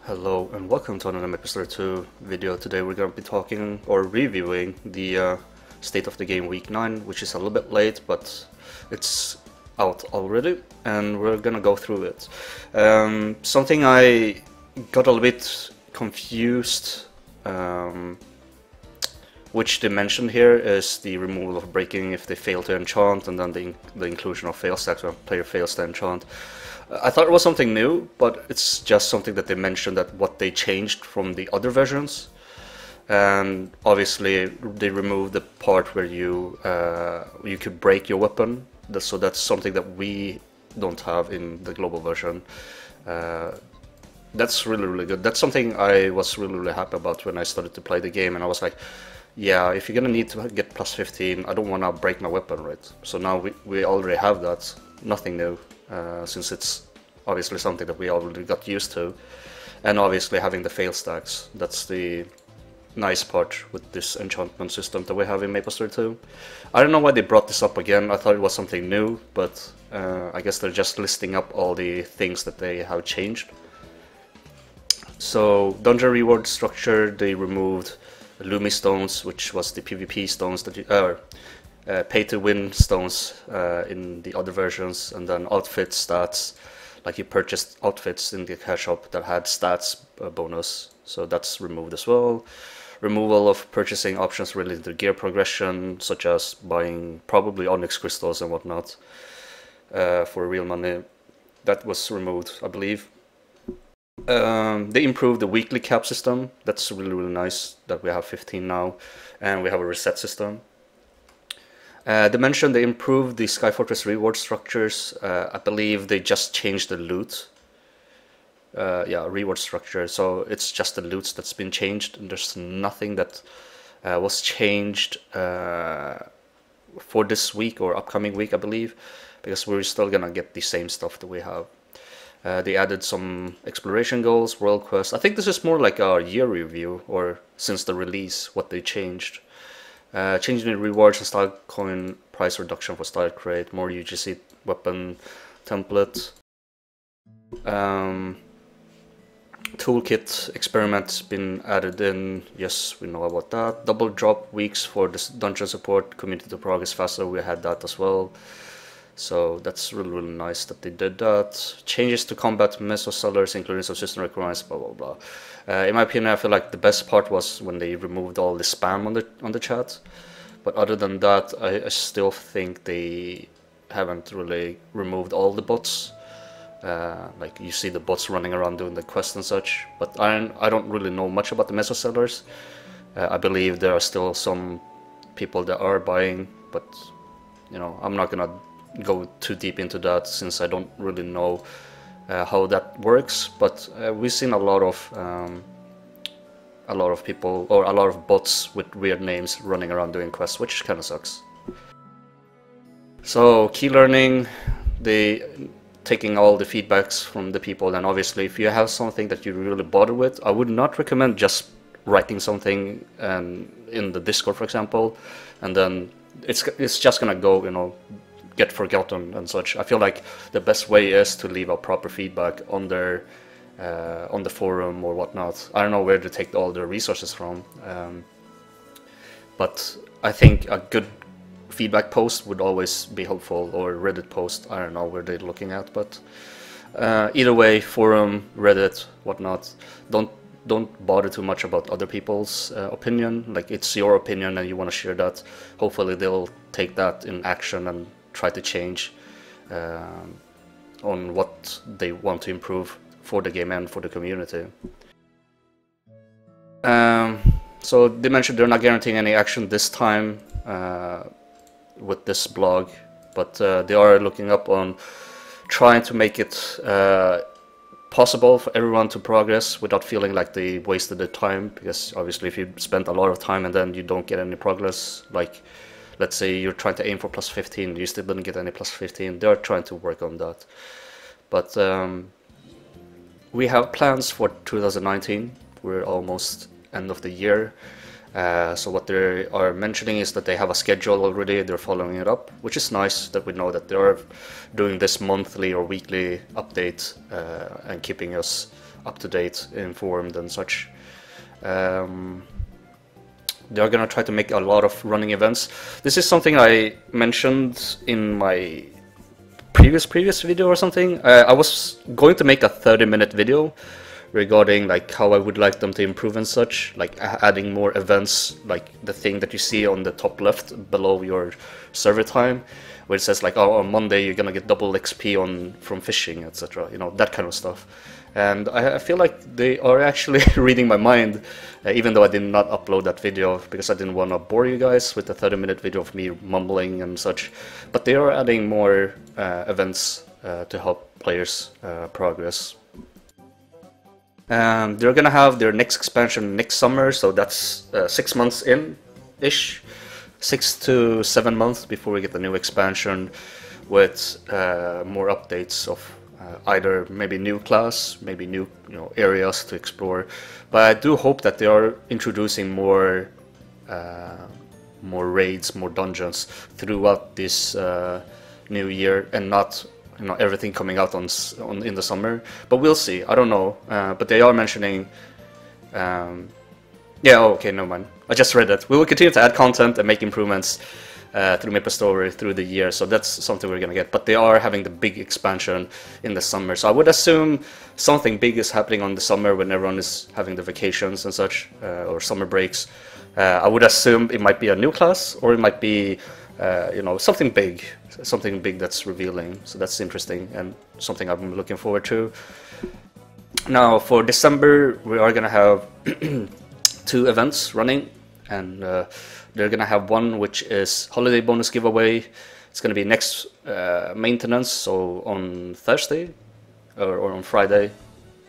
Hello and welcome to another Maplestory 2 video. Today we're going to be talking or reviewing the state of the game week 9, which is a little bit late, but it's out already and we're gonna go through it. Something I got a little bit confused, which they mentioned here, is the removal of breaking if they fail to enchant, and then the inclusion of fail stacks when a player fails to enchant. I thought it was something new, but it's just something that they mentioned that what they changed from the other versions. And obviously they removed the part where you could break your weapon. So that's something that we don't have in the global version. That's really good. That's something I was really happy about when I started to play the game, and I was like, yeah, if you're gonna need to get plus 15, I don't want to break my weapon, right? So now we already have that. Nothing new. Since it's obviously something that we already got used to, and obviously having the fail stacks, that's the nice part with this enchantment system that we have in Maplestory 2. I don't know why they brought this up again. I thought it was something new, but I guess they're just listing up all the things that they have changed. So dungeon reward structure, they removed Lumi stones, which was the PvP stones that you pay-to-win stones in the other versions, and then outfit stats, like you purchased outfits in the cash shop that had stats bonus, so that's removed as well. Removal of purchasing options related to gear progression, such as buying probably onyx crystals and whatnot for real money. That was removed, I believe. They improved the weekly cap system. That's really nice that we have 15 now, and we have a reset system. They mentioned they improved the Sky Fortress reward structures. I believe they just changed the loot. Yeah, reward structure. So it's just the loots that's been changed, and there's nothing that was changed for this week or upcoming week, I believe, because we're still gonna get the same stuff that we have. They added some exploration goals, world quests. I think this is more like a year review, or since the release, what they changed. Changing the rewards and style coin price reduction for style crate, more UGC weapon template. Toolkit experiments been added in. Yes, we know about that. Double drop weeks for this dungeon support, community to progress faster. We had that as well. So that's really nice that they did that. Changes to combat meso sellers, including some system requirements, blah blah blah. In my opinion, I feel like the best part was when they removed all the spam on the chat. But other than that, I still think they haven't really removed all the bots. Like you see the bots running around doing the quests and such. But I don't really know much about the meso sellers. I believe there are still some people that are buying, but you know, I'm not gonna go too deep into that since I don't really know how that works. But we've seen a lot of people, or a lot of bots with weird names running around doing quests, which kind of sucks. So key learning, they taking all the feedbacks from the people, and obviously if you have something that you really bother with, I would not recommend just writing something in the Discord, for example, and then it's just gonna go, you know, get forgotten and such. I feel like the best way is to leave a proper feedback on their on the forum or whatnot. I don't know where to take all the resources from, but I think a good feedback post would always be helpful, or Reddit post. I don't know where they're looking at, but either way, forum, Reddit, whatnot. Don't bother too much about other people's opinion. Like, it's your opinion and you want to share that. Hopefully they'll take that in action and try to change on what they want to improve for the game and for the community. So they mentioned they're not guaranteeing any action this time with this blog, but they are looking up on trying to make it possible for everyone to progress without feeling like they wasted their time, because obviously if you spent a lot of time and then you don't get any progress, like let's say you're trying to aim for plus 15, you still didn't get any plus 15, they're trying to work on that. But we have plans for 2019, we're almost end of the year. So what they are mentioning is that they have a schedule already, they're following it up, which is nice that we know that they are doing this monthly or weekly update and keeping us up to date, informed, and such. They're gonna try to make a lot of running events. This is something I mentioned in my previous video or something. I was going to make a 30-minute video regarding like how I would like them to improve and such, like adding more events, like the thing that you see on the top left below your server time, where it says like, oh, on Monday you're gonna get double XP from fishing, etc. You know, that kind of stuff. And I feel like they are actually reading my mind, even though I did not upload that video because I didn't want to bore you guys with a 30-minute video of me mumbling and such. But they are adding more events to help players progress. They're gonna have their next expansion next summer, so that's 6 months in-ish. 6 to 7 months before we get the new expansion with more updates of either maybe new class, maybe new areas to explore. But I do hope that they are introducing more raids, more dungeons throughout this new year, and not everything coming out in the summer. But we'll see. I don't know. But they are mentioning. Yeah. Oh, okay. No mind. I just read it. We will continue to add content and make improvements through Maplestory through the year, so that's something we're gonna get. But they are having the big expansion in the summer, so I would assume something big is happening on the summer when everyone is having the vacations and such, or summer breaks. I would assume it might be a new class, or it might be something big that's revealing. So that's interesting and something I'm looking forward to. Now for December we are gonna have 2 events running, and they're gonna have one which is holiday bonus giveaway. It's gonna be next maintenance, so on Thursday or on Friday.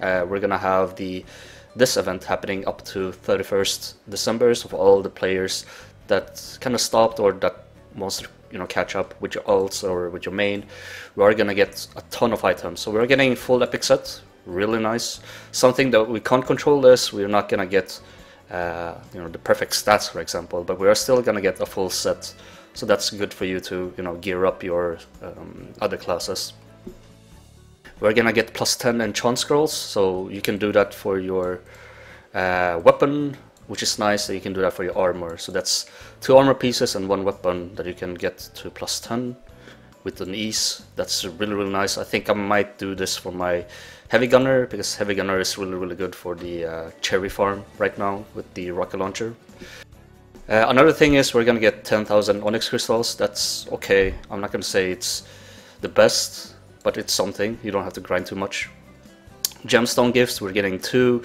We're gonna have this event happening up to 31st December. So for all the players that kind of stopped or that wants to catch up with your alts or with your main, we are gonna get a ton of items. So we're getting full epic set, really nice. Something that we can't control is we're not gonna get the perfect stats, for example, but we are still gonna get a full set, so that's good for you to gear up your other classes. We're gonna get +10 enchant scrolls, so you can do that for your weapon, which is nice. You can do that for your armor, so that's 2 armor pieces and 1 weapon that you can get to +10 with an ease. That's really nice. I think I might do this for my heavy gunner, because heavy gunner is really good for the cherry farm right now with the rocket launcher. Another thing is we're gonna get 10,000 onyx crystals. That's okay. I'm not gonna say it's the best, but it's something. You don't have to grind too much. Gemstone gifts, we're getting 2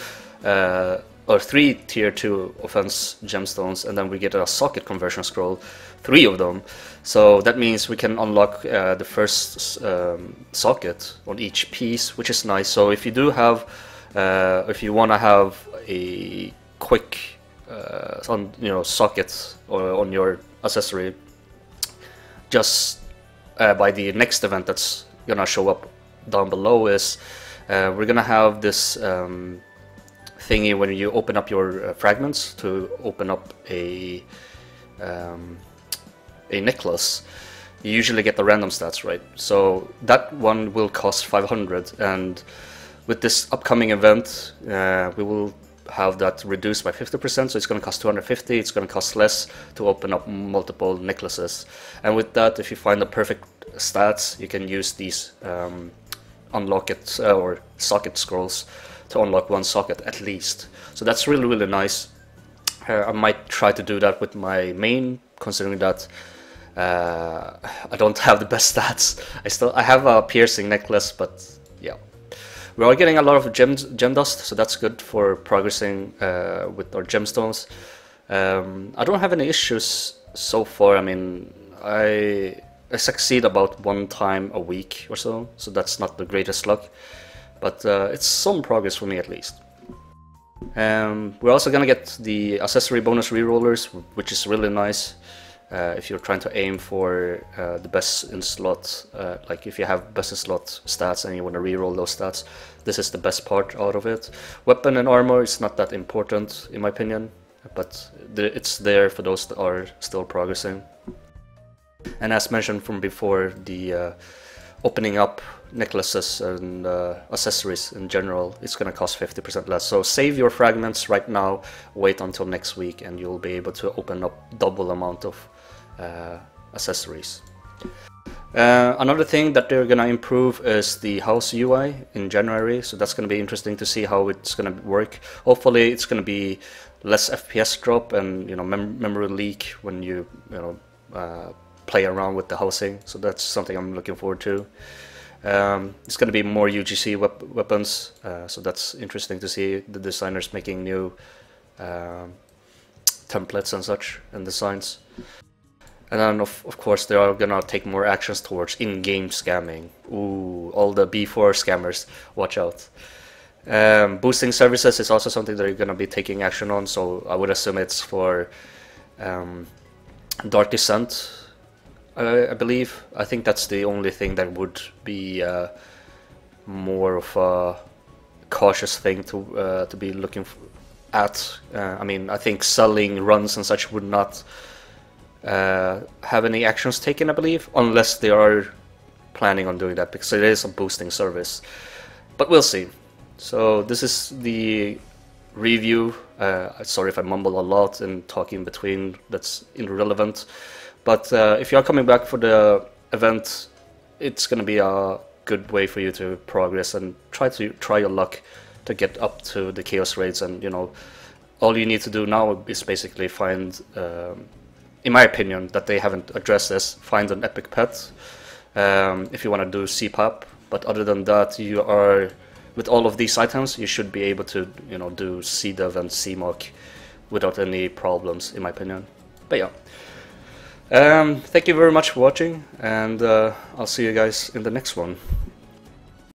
or 3 tier 2 offense gemstones, and then we get a socket conversion scroll, 3 of them. So that means we can unlock the first socket on each piece, which is nice. So if you do have, if you want to have a quick socket on your accessory, just by the next event that's gonna show up down below is we're gonna have this thingy when you open up your fragments to open up a necklace. You usually get the random stats, right? So that one will cost 500, and with this upcoming event we will have that reduced by 50%, so it's going to cost 250. It's going to cost less to open up multiple necklaces, and with that, if you find the perfect stats, you can use these unlock it or socket scrolls to unlock 1 socket at least. So that's really nice. I might try to do that with my main, considering that I don't have the best stats. I have a piercing necklace, but yeah. We are getting a lot of gem dust, so that's good for progressing with our gemstones. I don't have any issues so far. I mean, I succeed about 1 time a week or so, so that's not the greatest luck, but it's some progress for me at least. We're also gonna get the accessory bonus rerollers, which is really nice. If you're trying to aim for the best in slot, like if you have best in slot stats and you want to reroll those stats, this is the best part out of it. Weapon and armor is not that important in my opinion, but it's there for those that are still progressing. And as mentioned from before, the opening up necklaces and accessories in general, it's going to cost 50% less. So save your fragments right now, wait until next week, and you'll be able to open up double amount of accessories. Another thing that they're going to improve is the house UI in January, so that's going to be interesting to see how it's going to work. Hopefully it's going to be less FPS drop and, you know, memory leak when you play around with the housing, so that's something I'm looking forward to. It's going to be more UGC weapons, so that's interesting to see the designers making new templates and such and designs. And then of course they are gonna take more actions towards in-game scamming. Ooh, all the B4 scammers, watch out. Boosting services is also something that you're gonna be taking action on, so I would assume it's for Dark Descent, I believe. I think that's the only thing that would be more of a cautious thing to be looking at. I mean, I think selling runs and such would not have any actions taken, I believe, unless they are planning on doing that, because it is a boosting service. But we'll see. So this is the review. Sorry if I mumble a lot and talk in between, that's irrelevant. But if you are coming back for the event, it's going to be a good way for you to progress and try your luck to get up to the chaos raids. And, you know, all you need to do now is basically find, in my opinion, that they haven't addressed this, find an epic pet if you want to do CPAP. But other than that, you are, with all of these items, you should be able to, you know, do CDEV and CMOC without any problems, in my opinion. But yeah. Thank you very much for watching, and I'll see you guys in the next one.